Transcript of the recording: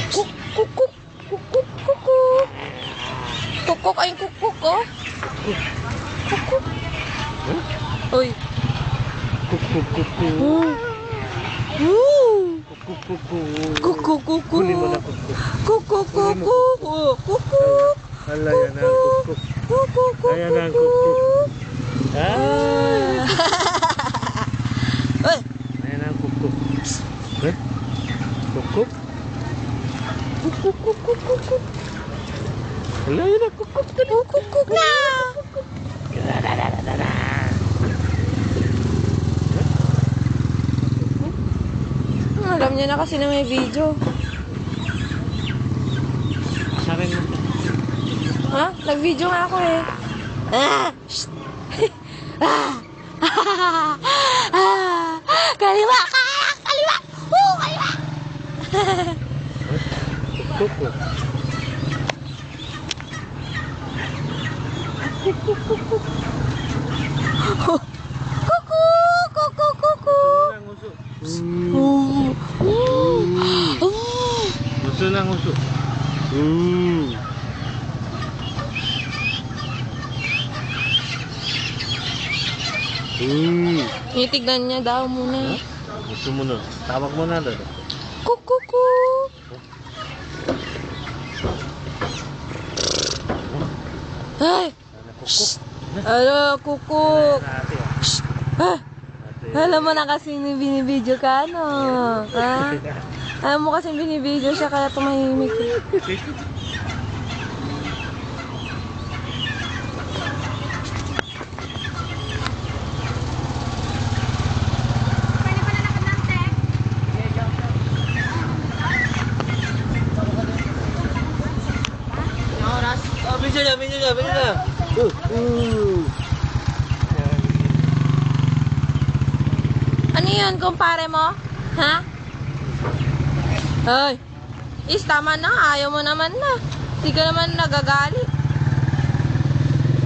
Kukuk, kukuk, kukuk, kukuk. Kukuk ay kukuk, oh. Kukuk. Uy. Kukuk, kukuk. Kukuk, kukuk. Kukuk, kukuk. Kunin mo na kukuk. Kukuk, kukuk. Kukuk. Hala, yan ang kukuk. Kukuk, kukuk. Ayan ang kukuk. Ah! Uy. Ayan ang kukuk. Eh? Kukuk? Kukuk, kukuk, kukuk. Hala, yan ang kukuk. Kukuk na. Alam niya na kasi na may video. Sabi mo. Ha? Nag-video nga ako eh. Ah! Shh! Ah! Ah! Kaliwa! Kaliwa! Kaliwa! Kukuk. Kuku! Kuku! Kuku! Ang uso. Uso ng uso. Itignan niya daw muna. Gusto mo na. Tawag mo na doon. Kukuku! Ay! Kukuk. Alo, kukuk! Ate, Shh! Ah! ate. Alam mo na kasi binibidyo ka, no? Ha? Alam mo kasi binibidyo siya kaya tumahimik. Bisa na. Ano yun, kumpare mo? Ha? Ay! Is, tama na. Ayaw mo naman na. Hindi ka naman nagagalit.